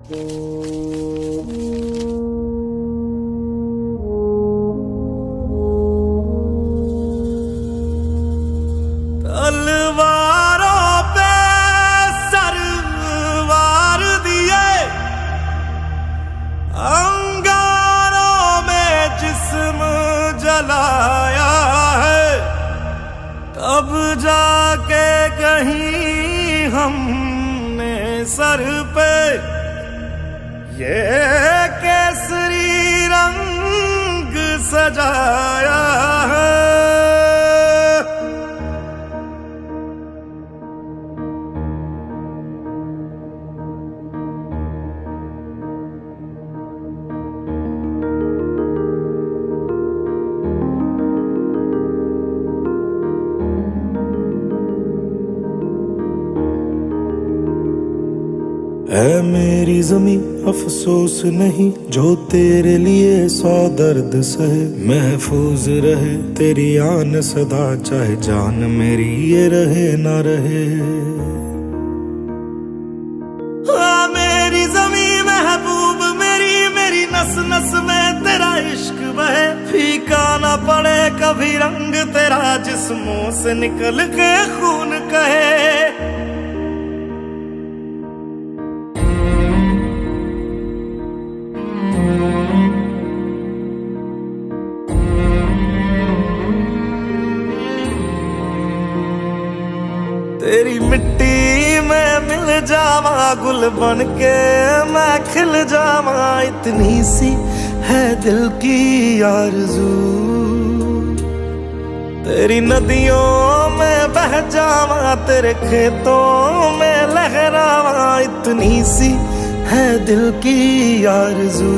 तलवारों पे सरवार दिए, अंगारों में जिस्म जलाया है, तब जाके कहीं हमने सर पे ये केसरी रंग सजाया है। है मेरी ज़मीं अफसोस नहीं जो तेरे लिए 100 दर्द सहे, महफूज रहे तेरी आन सदा चाहे जान मेरी ये रहे ना रहे। हाँ मेरी ज़मीं महबूब मेरी, मेरी नस नस में तेरा इश्क बहे, फीका ना पड़े कभी रंग तेरा जिस्मों से निकल के खून कहे। तेरी मिट्टी में मिल जावा गुल बन के मैं खिल जावा, इतनी सी है दिल की आरज़ू। तेरी नदियों में बह जावा तेरे खेतों में लहरावा, इतनी सी है दिल की आरज़ू।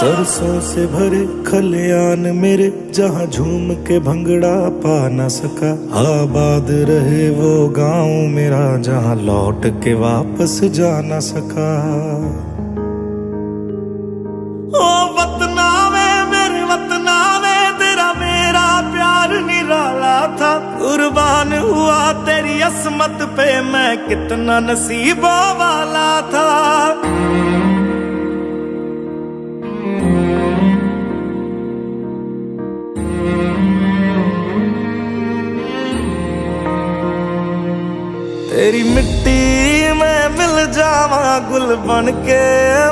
सरसों से भरे खलियान मेरे जहाँ झूम के भंगड़ा पा न सका, आबाद रहे वो गांव मेरा जहाँ लौट के वापस जा न सका। ओ वतना में मेरे वतना में तेरा मेरा प्यार निराला था, कुर्बान हुआ तेरी असमत पे मैं कितना नसीबों वाला था। तेरी मिट्टी में मिल जावा गुल बन के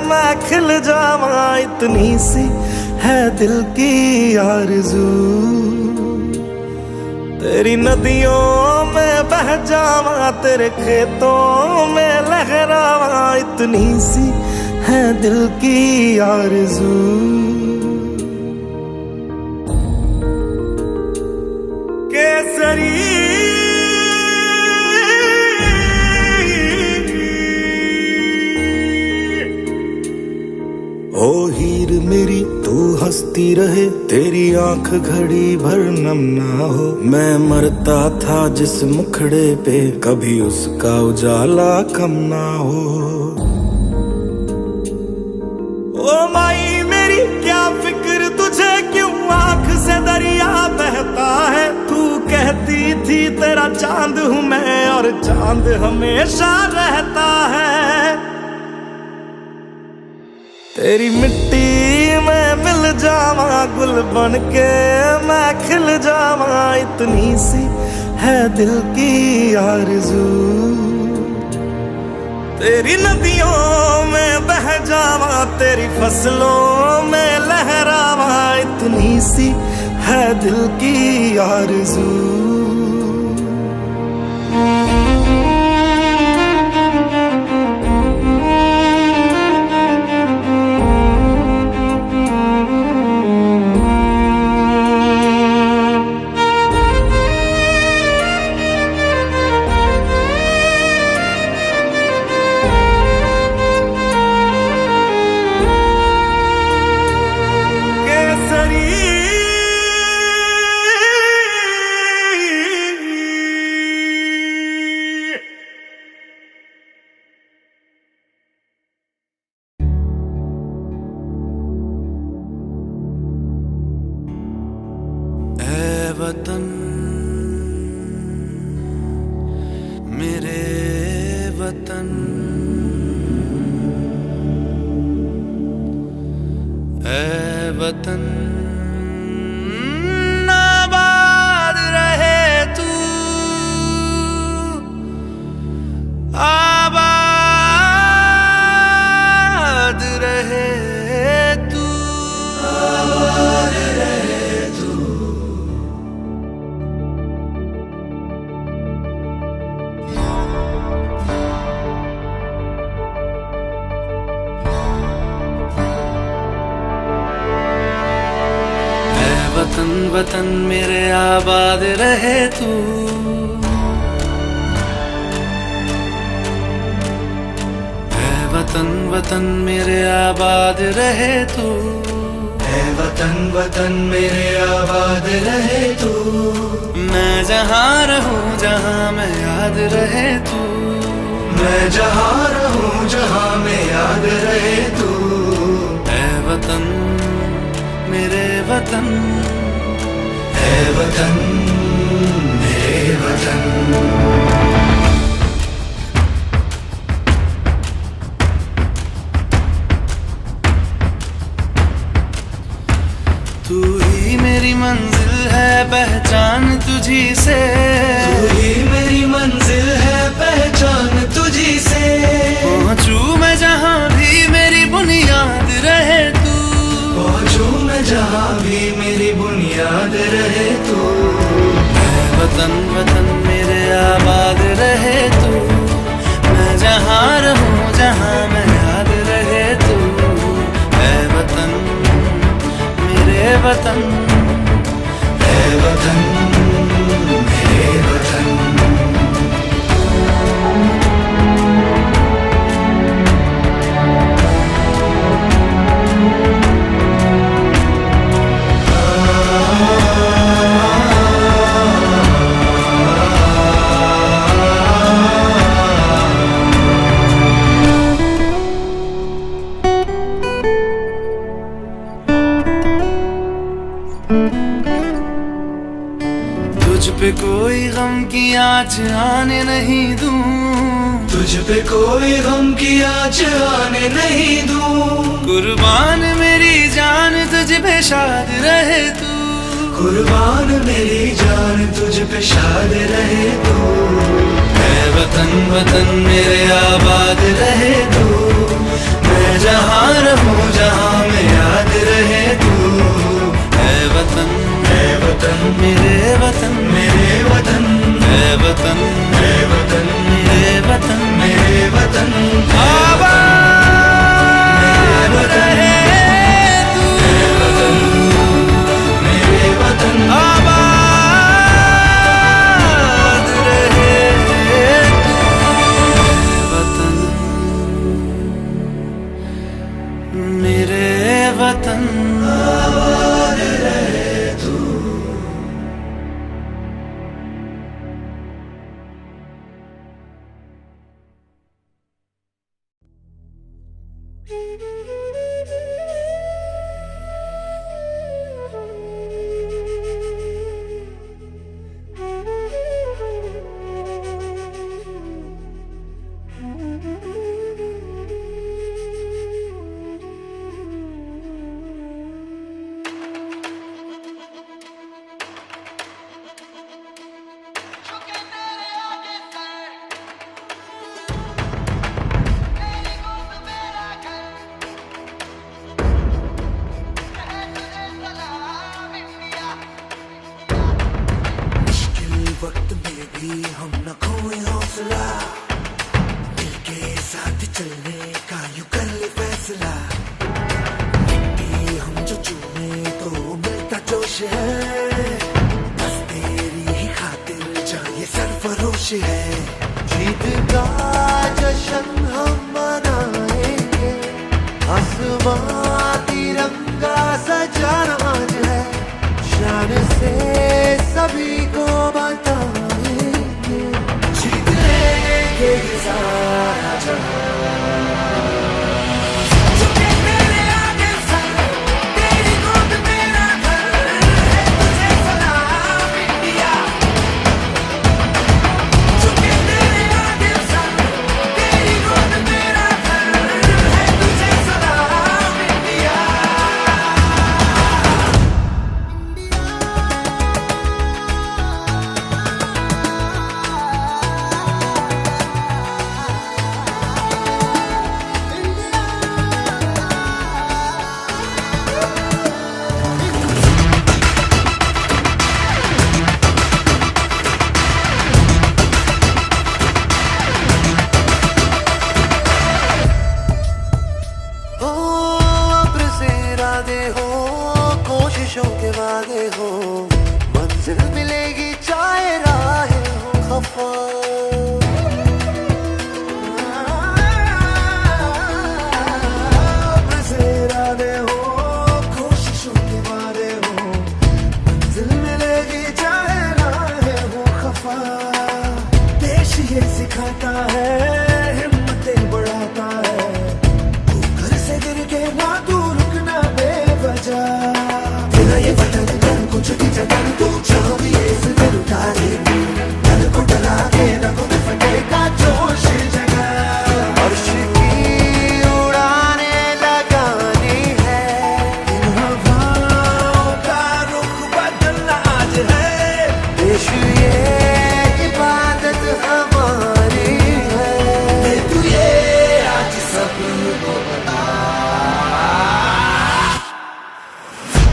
मैं खिल जावा, इतनी सी है दिल की आरज़ू। तेरी नदियों में बह जावा तेरे खेतों में लहरावा, इतनी सी है दिल की आरज़ू। केसरी ओ हीर मेरी तू हंसती रहे, तेरी आंख घड़ी भर नम ना हो, मैं मरता था जिस मुखड़े पे कभी उसका उजाला कम ना हो। ओ माई मेरी क्या फिक्र तुझे क्यों आंख से दरिया बहता है, तू कहती थी तेरा चांद हूँ मैं और चांद हमेशा रहता है। तेरी मिट्टी में मिल जावा गुल बन के मैं खिल जावा, इतनी सी है दिल की आरज़ू। तेरी नदियों में बह जावा तेरी फसलों में लहरावा, इतनी सी है दिल की आरज़ू। केसरी वतन मेरे वतन, ऐ वतन आबाद रहे तू, आबाद रहे तू, आबाद रहे तू। वतन वतन मेरे आबाद रहे तू, ऐ वतन वतन मेरे आबाद रहे तू, ऐ वतन वतन मेरे आबाद रहे तू। मैं जहाँ रहूं जहाँ मैं याद रहे तू, मैं जहाँ रहूं जहाँ मैं याद रहे तू। ऐ वतन मेरे वतन, ऐ वतन मेरे वतन। तू ही मेरी मंजिल है पहचान तुझी से, तू ही मेरी मंजिल है पहचान तुझी से। पहुंचूं मैं जहाँ भी मेरी बुनियाद रहे तू, पहुंचूं मैं जहाँ भी मेरी बुनियाद रहे तू। ऐ वतन वतन मेरे आबाद रहे तू, मैं जहाँ रहूं जहाँ मैं याद रहे तू। ऐ वतन मेरे वतन, ऐ वतन मेरे वतन। तुझ पे कोई गम की आँच आने नहीं दूं, तुझ पे कोई गम की आँच आने नहीं दूं। कुर्बान मेरी जान तुझ पे शाद रहे तू, कुर्बान मेरी जान तुझ पे शाद रहे तू। ऐ वतन वतन मेरे आबाद रहे तू, मैं जहाँ रहूं जहाँ मैं याद रहे तू। ऐ वतन, ऐ वतन मेरे वतन, मेरे वतन। ऐ वतन, ऐ वतन मेरे वतन, मेरे वतन। आबाद रहे तू, ऐ वतन मेरे वतन। आबाद रहे तू, वतन मेरे वतन। आबाद रहे तू। वक्त में भी हम न खोए हौसला, दिल के साथ चलने का यूं कर ले फैसला। मिट्टी हम जो चूमे तो मिलता जोश है, बस तेरी ही खातिर जा ये सरफरोश है। जीत का जश्न हम मनाएंगे, आसमां तिरंगा सजाना आज है। शान से सभी को बताएंगे, जीत लेंगे ये सारा जहां। तेरी गोद मेरा घर है, तुझे सलाम आगे हो, मंजिल मिलेगी चाहे राहें हो खफा। इरादे हो, कोशिशों के वादे हो, मंजिल मिलेगी चाहे राहें हो खफा। देश ये सिखाता है, हिम्मतें बढ़ाता है, घर से गिर के ना तू रुकना बेवजह। तेरा ये वतन कर कुछ भी जगह तू चाहे इस दिल उतारे, दिल को डरा के रखो में फटेगा जोश जगह। अर्श की उड़ाने लगानी है, इन हवाओं का रुख बदलना आज है। देश ये इबादत हमारी है, तू ये आज सबको बता।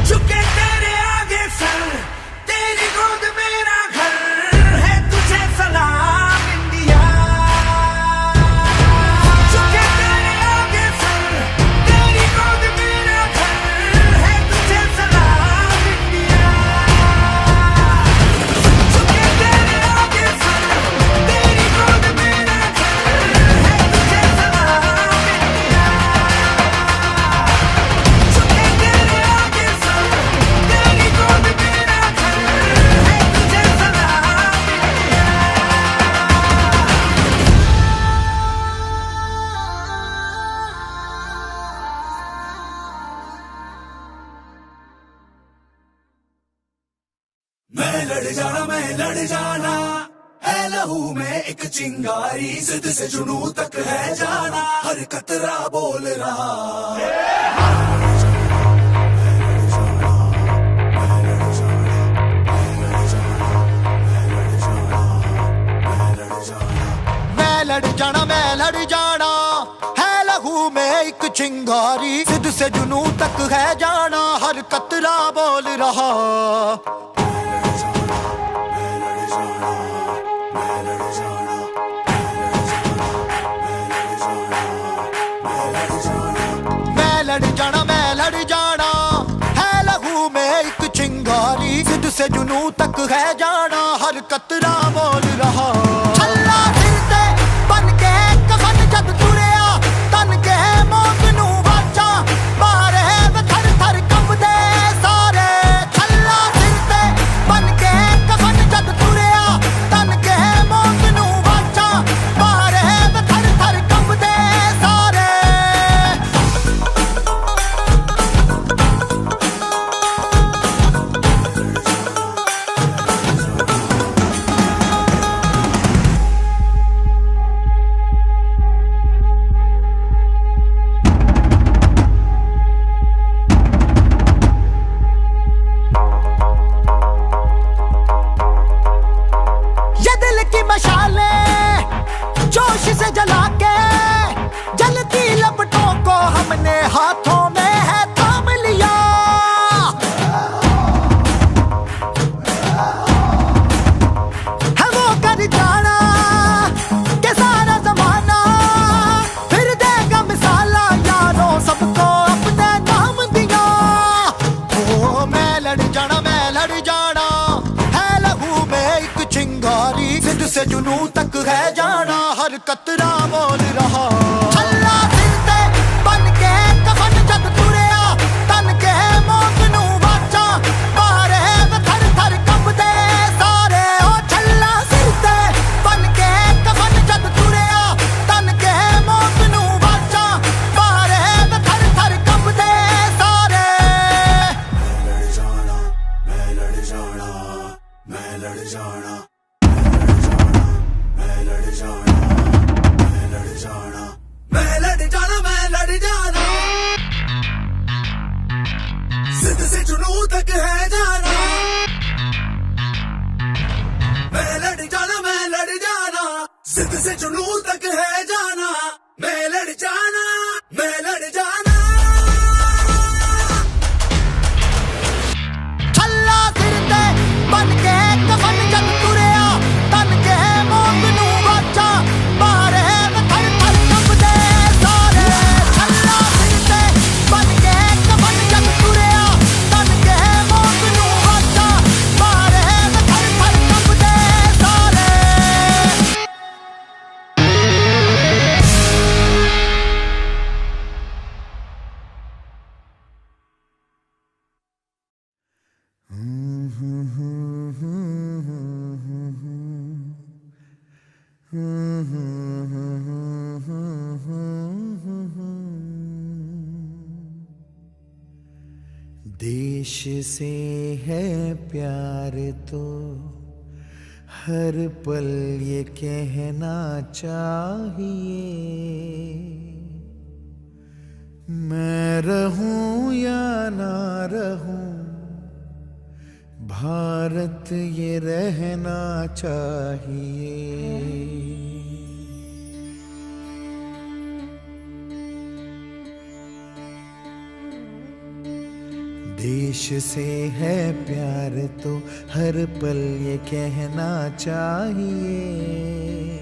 झुके तेरे आगे सर, तेरी गोद मेरा घर है, तुझे सलाम इंडिया। झुके तेरे आगे सर, तेरी गोद मेरा घर है, तुझे सलाम इंडिया। झुके तेरे आगे सर, तेरी गोद मेरा घर है, तुझे सलाम इंडिया। झुके तेरे आगे सर, तेरी गोद मेरा घर है, तुझे सलाम मैं लड़ जाना है लहू में एक चिंगारी, जिद से जुनू तक है जाना, हर कतरा बोल रहा। मैं लड़ जाना है लहू में एक चिंगारी, जिद से जुनू तक है जाना, हर कतरा बोल रहा। मैं लड़ जाना है लहू में एक चिंगारी, जिद से जुनू तक है जाना, हर कतरा बोल रहा। छल्ला सिर ते बन के कफन जद तुरिया, तन के मौत नू वाचा, मारे वे थर थर कंबदे सारे। छल्ला सिर ते बन के कफन जद तुरिया, तन के मौत नू वाचा, मारे वे थर थर कंबदे सारे। ये दिल की मशालें जोश से जला के, जलती लपटों को हमने हाथों में है थाम लिया। है वो कर जाना के सारा जमाना, फिर देगा मिसाला यारों सबको अपने नाम दिया। ओ मैं लड़ जाना है लहू में एक चिंगारी, जिद से जुनू तक है जाना, हर कतरा बोल रहा। छल्ला सिर ते बन के कफन जद तुरिया, तन के मौत नू वाचा, मारे वे थर थर कंबदे सारे। ओ छल्ला सिर ते बन के कफन जद तुरिया, तन के मौत नू वाचा, मारे वे थर थर कंबदे सारे। मैं लड़ जाना, मैं लड़ जाना, मैं लड़ जाना, मैं लड़ जाना, मैं लड़ जाना, मैं लड़ जाना, जिद से जुनू तक है जाना। मैं लड़ जाना, मैं लड़ जाना, जिद से जुनू तक है जाना। मैं लड़ जाना, मैं लड़ जाना। छल्ला सिर ते बन के कफन जद तुरिया, तन के मौत नू वाचा, मारे वे थर थर कंबदे सारे। छल्ला सिर ते बन के कफन जद तुरिया, तन के मौत नू से है प्यार तो हर पल ये कहना चाहिए, मैं रहूं या ना रहूं भारत ये रहना चाहिए। देश से है प्यार तो हर पल ये कहना चाहिए,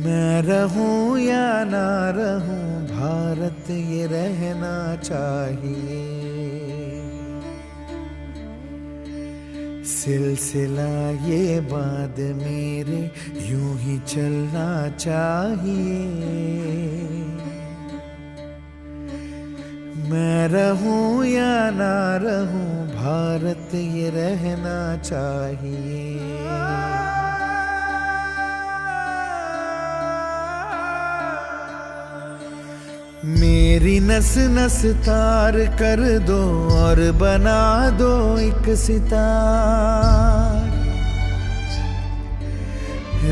मैं रहूं या ना रहूं भारत ये रहना चाहिए। सिलसिला ये बाद मेरे यूं ही चलना चाहिए, मैं रहूं या ना रहूं भारत ये रहना चाहिए। मेरी नस नस तार कर दो और बना दो एक सितार,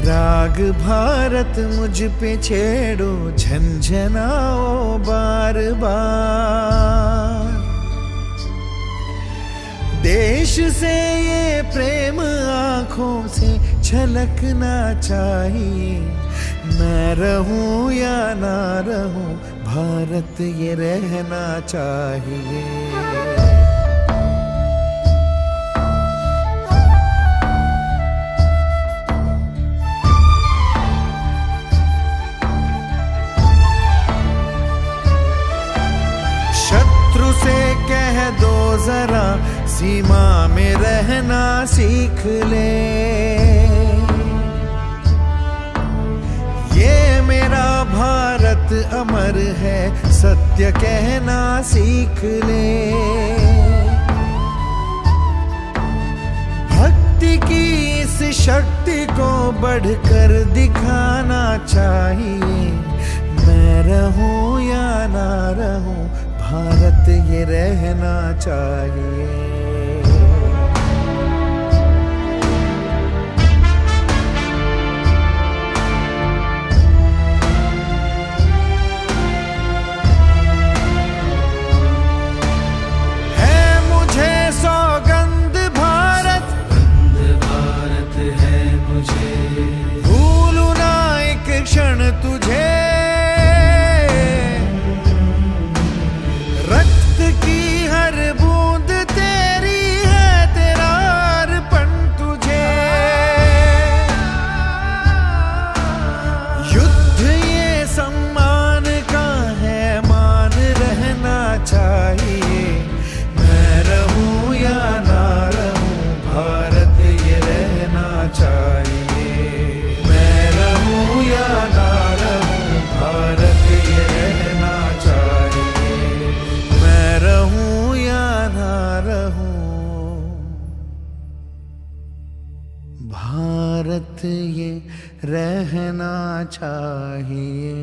राग भारत मुझ पे छेड़ो झंझनाओ बार बार। देश से ये प्रेम आंखों से छलकना चाहिए, मैं रहूं या ना रहूं भारत ये रहना चाहिए। शत्रु से कह दो जरा सीमा में रहना सीख ले, ये मेरा भारत अमर है सत्य कहना सीख ले। भक्ति की इस शक्ति को बढ़कर दिखाना चाहिए, मैं रहूं या ना रहूं भारत ये रहना चाहिए। भारत ये रहना चाहिए।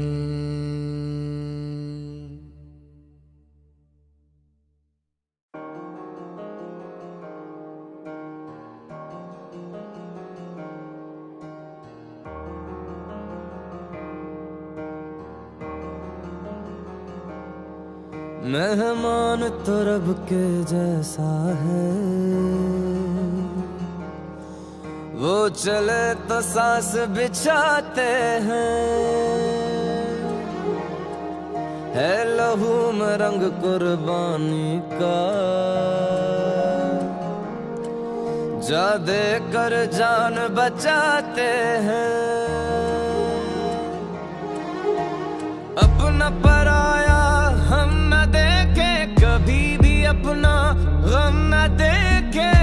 मेहमान तो रब के जैसा है, वो चले तो सांस बिछाते हैं। है लहू में रंग कुर्बानी का, जा दे कर जान बचाते हैं। अपना पराया हम न देखे, कभी भी अपना गम न देखे।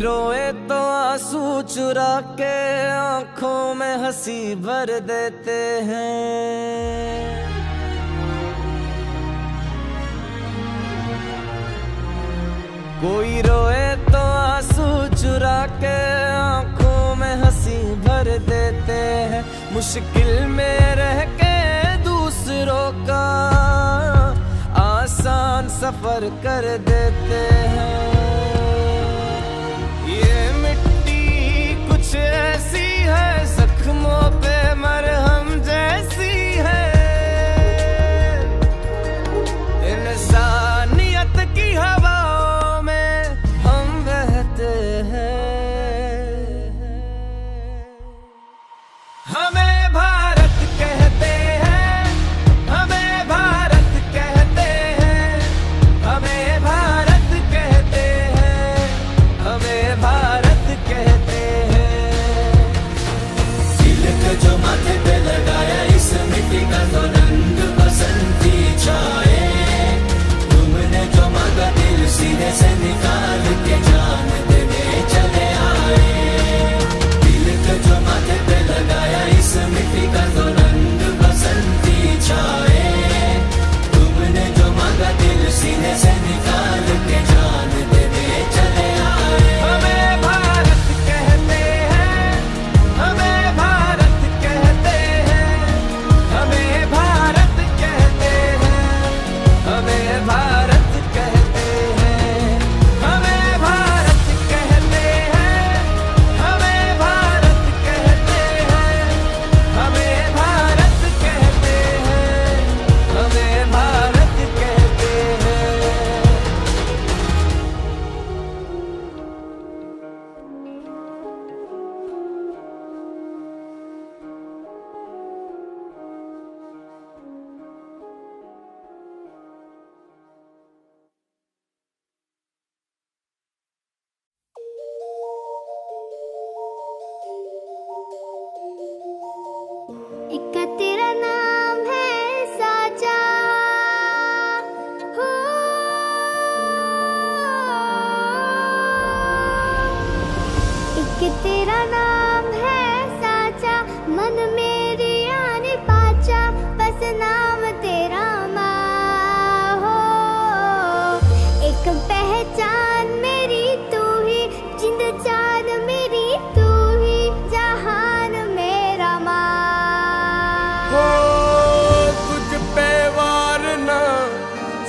रोए तो आंसू चुरा के आंखों में हंसी भर देते हैं। कोई रोए तो आंसू चुरा के आंखों में हंसी भर देते हैं। मुश्किल में रह के दूसरों का आसान सफर कर देते हैं। ये मिट्टी कुछ ऐसी है, जख्मों पे मरहम जैसी है। इंसानियत की हवाओं में हम बहते हैं। हमें भारत कहते हैं, हमें भारत कहते हैं, हमें भारत कहते हैं, हमें भारत कहते हैं। तिलक जो माथे पे लगाया इस मिट्टी का तो रंग बसंती छाए। तुमने जो मांगा दिल सीने से निकाल के जान देने चले आए। तिलक जो माथे पे लगाया इस मिट्टी का तो रंग बसंती छाए। तुमने जो मांगा दिल सीने से निकाल के जान देने चले आए। हमें भारत कहते हैं, हमें भारत कहते हैं, हमें भारत कहते हैं, हमें भारत कहते हैं, हमें भारत कहते हैं, हमें भारत कहते हैं, हमें भारत कहते हैं, हमें भारत कहते हैं। एक तेरा नाम है साचा, हो एक तेरा नाम है साचा, मन मेरी आने पाचा, बस नाम तेरा माँ हो। एक पहचान मेरी तू ही, जिंद जान मेरी तू ही, जहान मेरा माँ। हो तुझ पे वार ना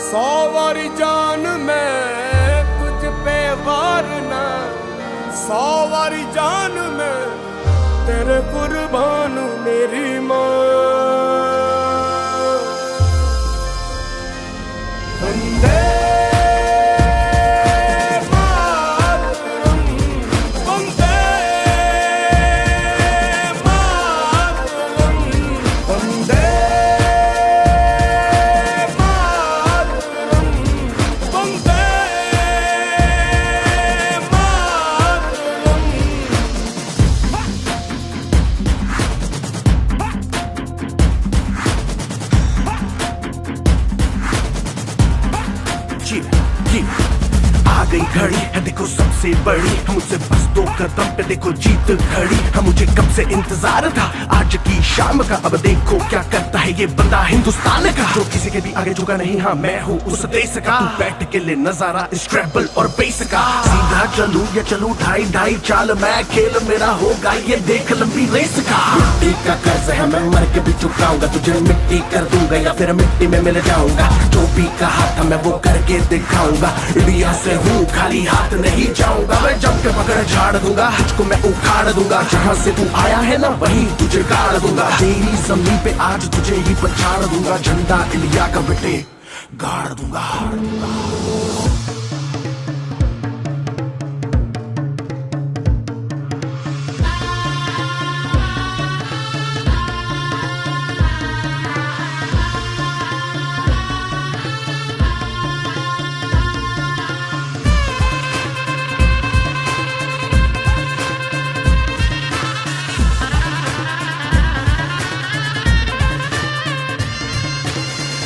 100 वारी जान मैं, तुझ पे वार ना 100 वारी जान मैं, तेरे कुर्बान मेरी माँ। वंदे मातरम, वंदे मातरम, वंदे मातरम, वंदे आ गई घड़ी है देखो सबसे बड़ी, हम मुझसे बस 2 कदम पे देखो जीत खड़ी। हम मुझे कब से इंतजार था आज की शाम का, अब देखो क्या करता है ये बंदा हिंदुस्तान का, जो किसी के भी आगे झुका नहीं। हाँ मैं हूँ उस देश का, तू बैठ के ले नजारा इस ट्रैवल और बेस का। सीधा चलूं या चलूं ढाई ढाई चाल, मैं खेल मेरा होगा ये देख लंबी रेस का। मिट्टी का कर्ज है मैं मर के भी चुकाऊंगा, तुझे मिट्टी कर दूंगा या फिर मिट्टी में मिल जाऊंगा। जो भी कहा था मैं वो करके दिखाऊंगा, इंडिया से हूँ खाली हाथ नहीं जाऊंगा। मैं जम के पकड़ झाड़ दूंगा, तुझको मैं उखाड़ दूंगा। जहाँ से तू आया है ना वहीं तुझे गाड़ दूंगा। तेरी जमीन पे आज तुझे ही पछाड़ दूंगा, झंडा इंडिया का बेटे गाड़ दूंगा।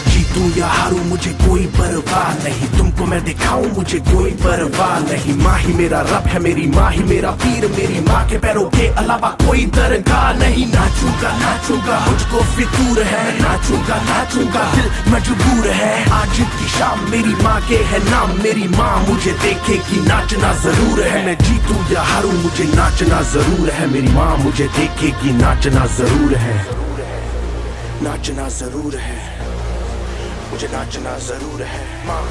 जीतूं या हारूं मुझे कोई परवाह नहीं, तुमको मैं दिखाऊं मुझे कोई परवाह नहीं। माँ ही मेरा रब है, मेरी माँ ही मेरा पीर, मेरी माँ के पैरों के अलावा कोई दरगाह नहीं। नाचूंगा नाचूंगा मुझको फितूर है, मैं नाचूंगा नाचूंगा दिल मजबूर है। आज की शाम मेरी माँ के है नाम, मेरी माँ मुझे देखेगी नाचना जरूर है। मैं जीतूं या हारूं मुझे नाचना जरूर है, मेरी माँ मुझे देखेगी नाचना जरूर है। नाचना जरूर है, मुझे नाचना जरूर है। माँ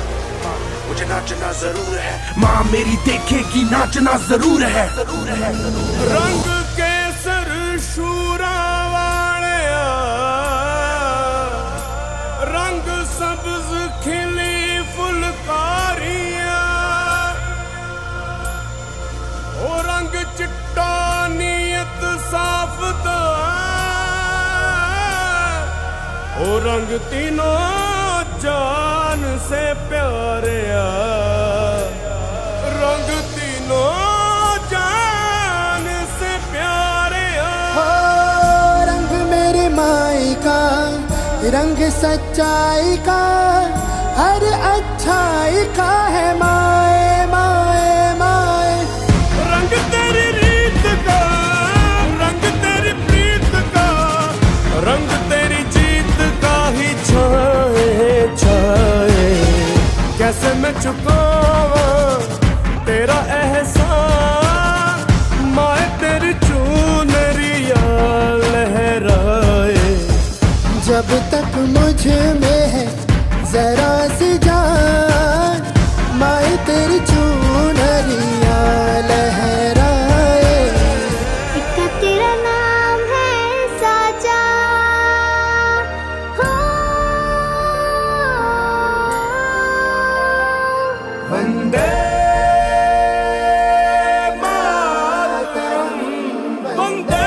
मुझे नाचना जरूर है, माँ मेरी देखेगी नाचना जरूर है। रंग केसर शूरा वालिया, रंग सब्ज खिली फुलकारियां, ओ रंग चिट्टा नीयत साफ दा, ओ रंग तीनों जान से प्यारे, रंग तीनों जान से प्यारे। हो रंग मेरी माई का, रंग सच्चाई का, हर अच्छाई का है माए माए माए। रंग तेरी रीत का, रंग तेरी प्रीत का, रंग तेरी जीत का ही छाए छाए। कैसे मैं चुकावा तेरा एहसान, माए तेरी चूनरिया लहराए। जब तक मुझ में है जरा सी जान, माए तेरी चूनरिया लहराए। इक्का तेरा नाम है साचा, हो वंदे मातरम, वंदे।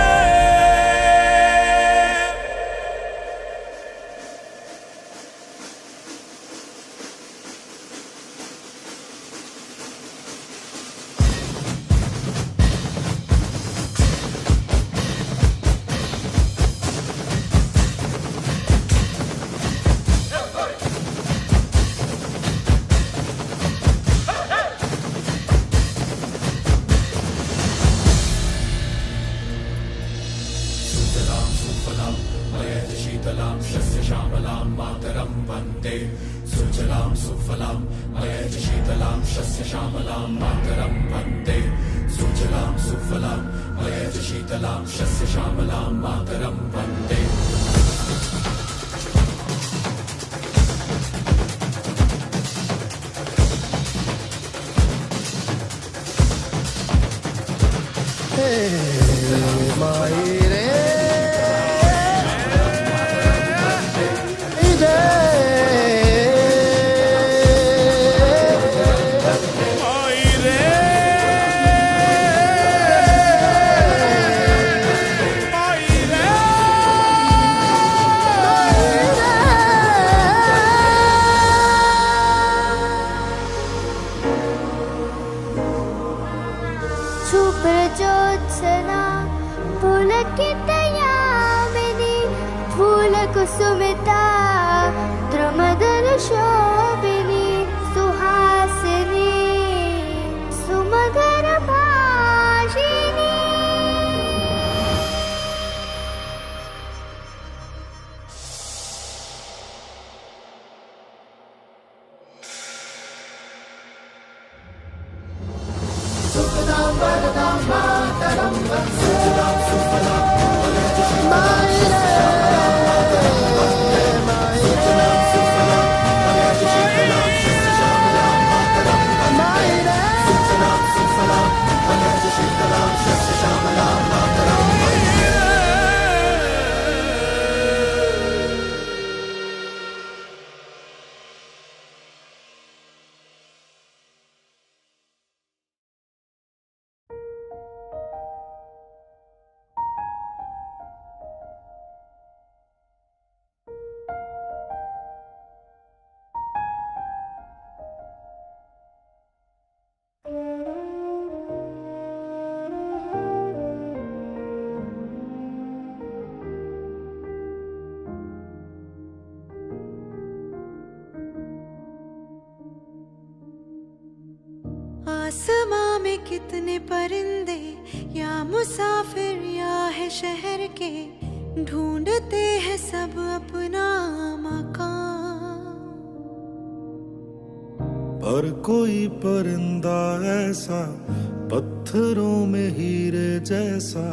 माई रे छुप ज्योत्सना फूल की तयामिनी, फूल कुसुमिता द्रुमदल शोभिनी, सुहासिनी सुमधुर भाषिनी। आसमां में कितने परिंदे, या मुसाफिर या है शहर के, ढूंढते हैं सब अपना मकान। पर कोई परिंदा ऐसा पत्थरों में हीरे जैसा,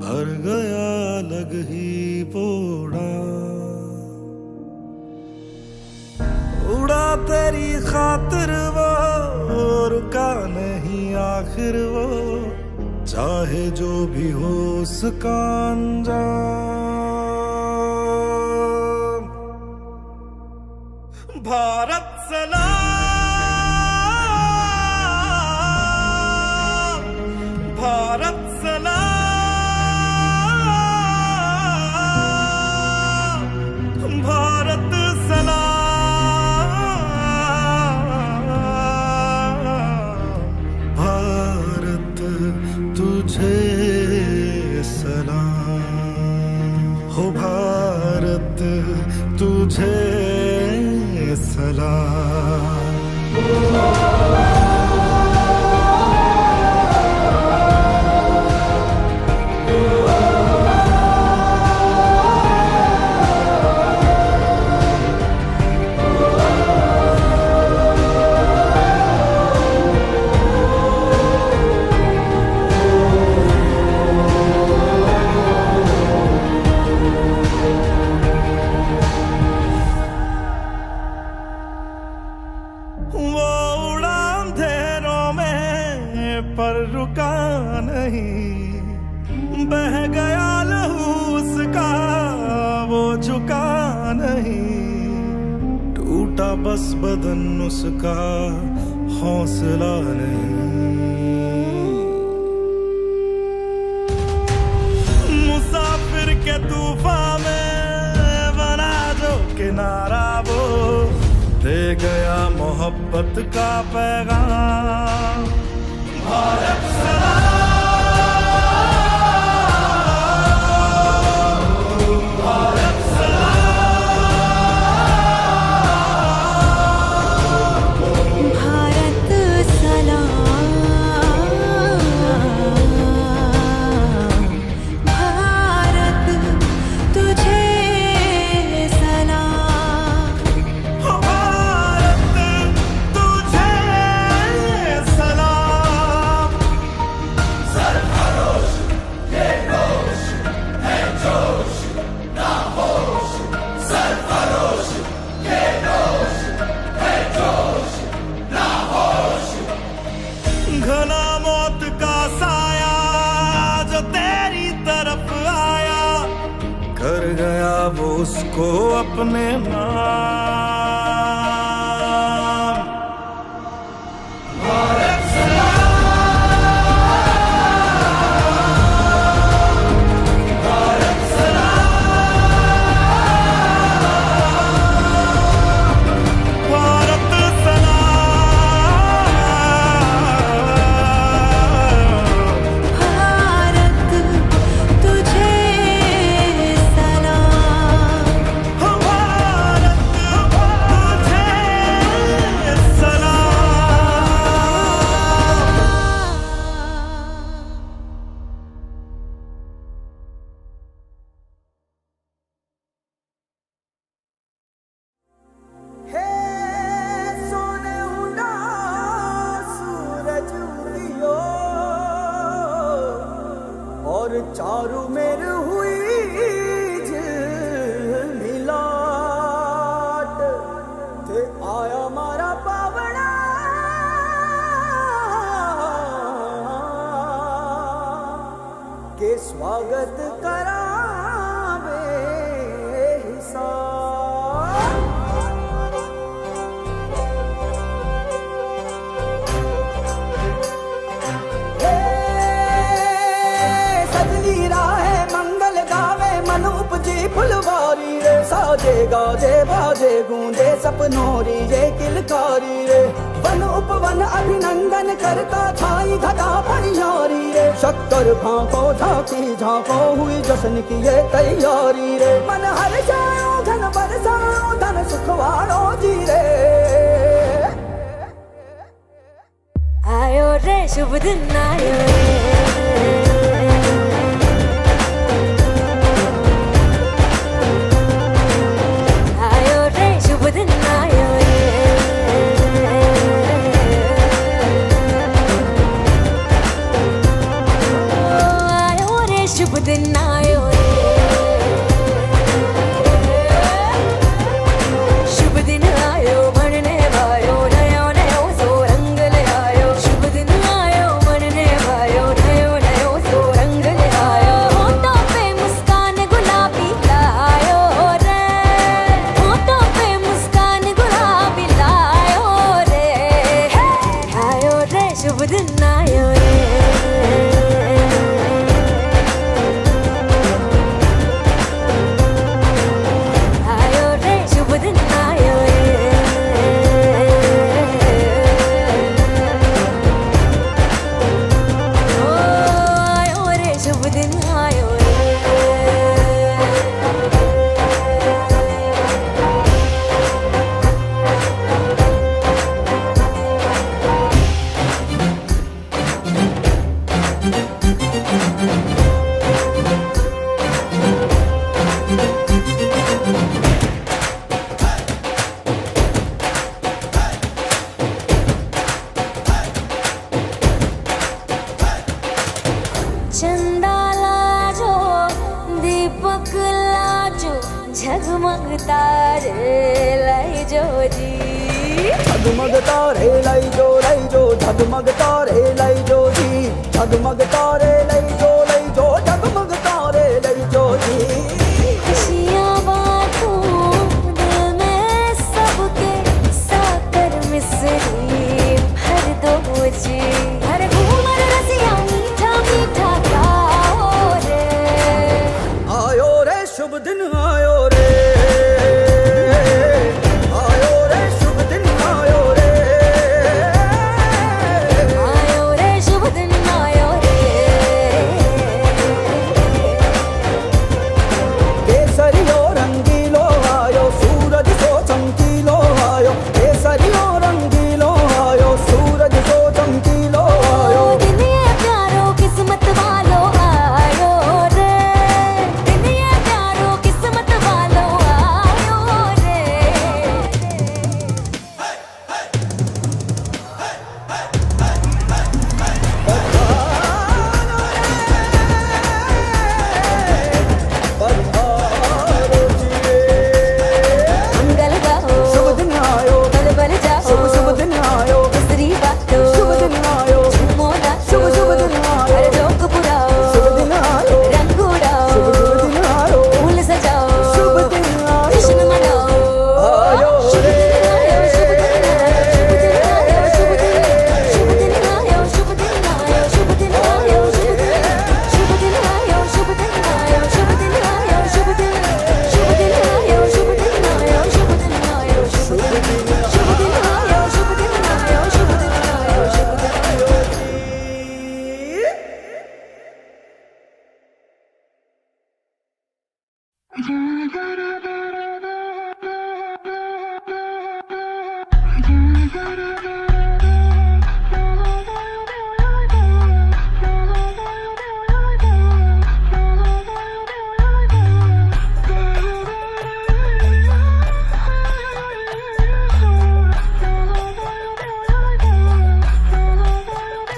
भर गया अलग ही वो उड़ा तेरी खातिर वो, रुका नहीं आखिर वो, चाहे जो भी हो उसका अंजाम। भारत सलाम, भारत सलाम, भारत सलाम, भारत तुझे सलाम, हो भारत तुझे सलाम। वो उड़ा अंधेरों में पर रुका नहीं, बह गया लहू उसका वो झुका नहीं, टूटा बस बदन उसका हौसला नहीं। मुसाफिर के तूफान में बना जो किनारा वो, दे गया मोहब्बत का पैगाम। भारत सलाम, भारत सलाम, भारत सलाम, भारत तुझे सलाम। भारत तुझे सलाम। सरफरोश ये होश है जोश ना होश, सरफरोश ये होश है जोश ना होश। घना मौत का साया जो तेरी तरफ आया, कर गया वो उसको अपने नाम। भारत चारू मेर हुई मिलाट, ते आया मारा पावड़ा के स्वागत करावे हिसाब। फुलवारी रे साजे गाजे बाजे गूंजे सपनोरी रे किलकारी रे, वन उपवन अभिनंदन करता छाई घटा परियारी रे, शक्कर भांको झांकी झांको हुई जश्न की ये तैयारी रे, मन हर जाओ धन बरसाओ धन सुखवाड़ो जी रे। आए रे शुभ दिन आयो रे शुभ दिन आयो रे आयो रे शुभ दिन आयो रे शुभ दिन आयो बनने भायो नयो नयो सो रंग ले आयो शुभ दिन आयो बनने भायो नयो नयो सो रंग ले आयो होठों पे मुस्कान गुलाबी लायो रे होठों पे मुस्कान गुलाबी लायो रे आयो रे शुभ दिन आयो रे आयो रे शुभ दिन आयो रे ओ आयो रे शुभ दिन आयो रे चंदा लाजो दीपक लाजो झगमग तारे लाई जो जी झगमग तारे लाई जो झगमग तारे लाई जो जी झगमग तारे लाई जो झगमग तारे लाई जो जी खुशियाँ बांटूं दिल में सबके साकर मिसरी भर दो जी हर घूमर रसिया मीठा मीठा गाओ रे आयो रे शुभ दिन आयो रे आयो रे शुभ दिन आयो रे आयो रे शुभ दिन आयो रे केसरियो रंगीलो आयो सूरज सो चमकीलो आयो केसरियो रंगीलो आयो सूरज सो चमकीलो आयो दिन ये प्यारो किस्मत वालो आयो रे दिन ये प्यारो किस्मत वालो आयो रे मंगल गाओ शुभ दिन आयो बल बल जाओ शुभ दिन आयो मिस्री बाटो शुभ दिन आयो झूमो नाचो शुभ दिन आयो हर जोक पुराओ शुभ दिन आयो रंग उड़ाओ शुभ दिन आयो फूल सजाओ शुभ दिन आयो जश्न मनाओ आयो शुभ दिन आयो शुभ दिन आयो शुभ दिन आयो शुभ दिन आयो शुभ दिन आयो शुभ दिन आयो शुभ दिन आयो शुभ दिन आयो शुभ दिन आयो शुभ दिन आयो शुभ दिन आयो शुभ दिन आयो शुभ दिन आयो शुभ दिन आयो शुभ दिन आयो शुभ दिन आयो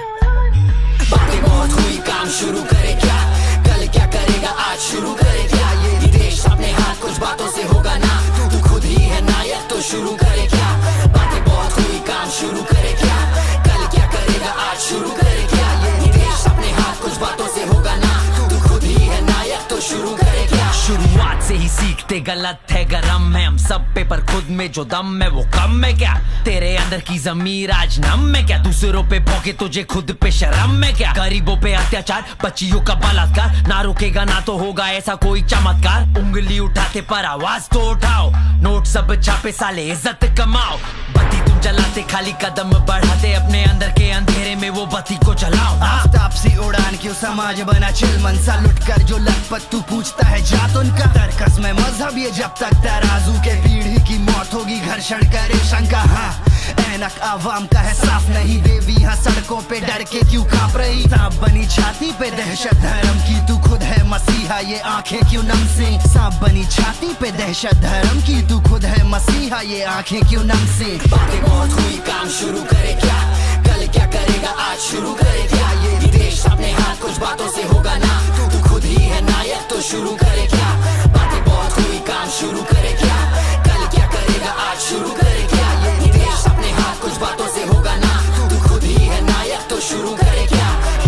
बातें बहुत हुई काम शुरू करे क्या कल क्या करेगा आज शुरू करे क्या ये देश अपने हाथ कुछ बातों से होगा ना तू खुद ही है नायक तो शुरू करे क्या बातें बहुत हुई काम शुरू करे क्या कल क्या करेगा आज शुरू करे क्या ये देश अपने हाथ कुछ बातों से होगा ना तू खुद ही है नायक तो शुरू करे क्या शुरुआत से ही सीखते गलत है गरम है हम सब पे पर खुद में जो दम है वो कम है क्या तेरे अंदर की जमीर आज नम है क्या दूसरों पे भौंके तुझे खुद पे शर्म है क्या गरीबों पे अत्याचार बच्चियों का बलात्कार ना रुकेगा ना तो होगा ऐसा कोई चमत्कार उंगली उठाते पर आवाज तो उठाओ नोट सब छापे साले इज्जत कमाओ बत्ती तुम जलाते खाली कदम बढ़ाते अपने अंदर के अंधेरे में वो बत्ती को जलाओ आफ्ताब सी उड़ान क्यों समाज बना चिल मनसा लुट कर जो लखपत तू पूछता है जात उनका तरकस में मजहब ये जब तक तराजू के पीढ़ी की मौत होगी घर्षण करे शंका हाँ ऐनक आवाम का है साफ नहीं, देवी यहाँ सड़कों पे डर के क्यों कांप रही, सांप बनी छाती पे दहशत धर्म की, तू खुद है मसीहा ये आंखें क्यों नम से, सांप बनी छाती पे दहशत धर्म की, तू खुद है मसीहा ये आंखें क्यों नम से। बातें बहुत हुई, काम शुरू करे क्या, कल क्या करेगा आज शुरू करे क्या, ये देश अपने हाथ कुछ बातों से होगा ना, तू खुद ही है नायक तो शुरू करे क्या। बातें बहुत हुई, काम शुरू करे क्या, कल क्या करेगा आज शुरू करे क्या, ये देश अपने हाथ कुछ बातों से होगा ना, तू खुद ही है नायक तो शुरू करे क्या।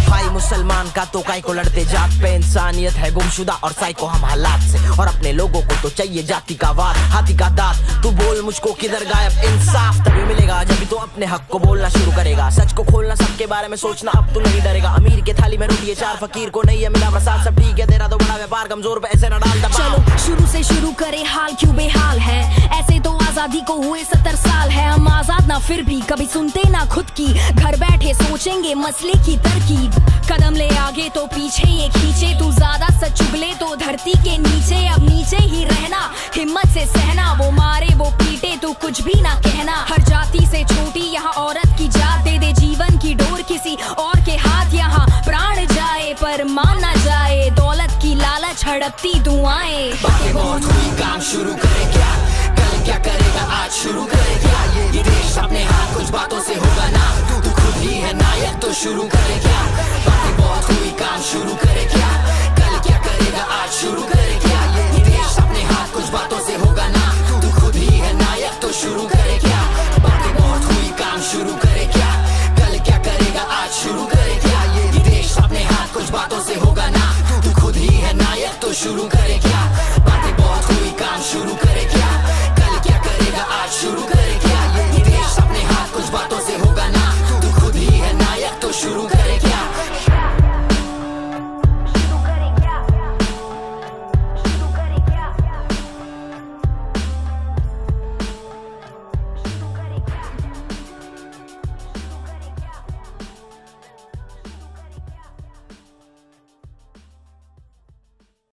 भाई मुसलमान का तो काय को लड़ते जात पे, इंसानियत है गुमशुदा और साइको हम हालात से, और अपने लोगों को तो चाहिए जाति का वार हाथी का दांत, तू बोल मुझको किधर गायब इंसाफ तभी मिलेगा जब तो अपने हक को बोलना शुरू करेगा, सच को खोलना सबके बारे में सोचना अब तू नहीं डरेगा, अमीर के थाली में रोटी है चार फकीर को नहीं है मिला प्रसाद, सब ठीक है तेरा तो बड़ा व्यापार कमजोर पे ऐसे न डाल दबाव। चलो शुरू से शुरू करे हाल क्यों बेहाल है, ऐसे तो आजादी को हुए 70 साल है, हम आजाद ना फिर भी कभी सुनते ना खुद की, घर बैठे सोचेंगे मसले की तरकीब, कदम ले आगे तो पीछे ये खींचे, तू ज्यादा सच उगले तो धरती के नीचे, अब नीचे ही रहना हिम्मत से सहना, वो मारे वो पीटे तू कुछ भी ना कहना, हर जाति से छोटी यहाँ औरत की जात, दे दे जीवन की डोर किसी और के हाथ, यहाँ प्राण जाए पर मान ना जाए, दौलत की लालच हड़पती दुआएं। बातें बहुत हुई, काम शुरू करे क्या, कल क्या करेगा आज शुरू करे क्या, ये देश अपने हाथ कुछ बातों से होगा ना, तू खुद ही है नायक तो शुरू करे क्या। बातें बहुत हुई, काम शुरू करे क्या, कल क्या करेगा आज शुरू करे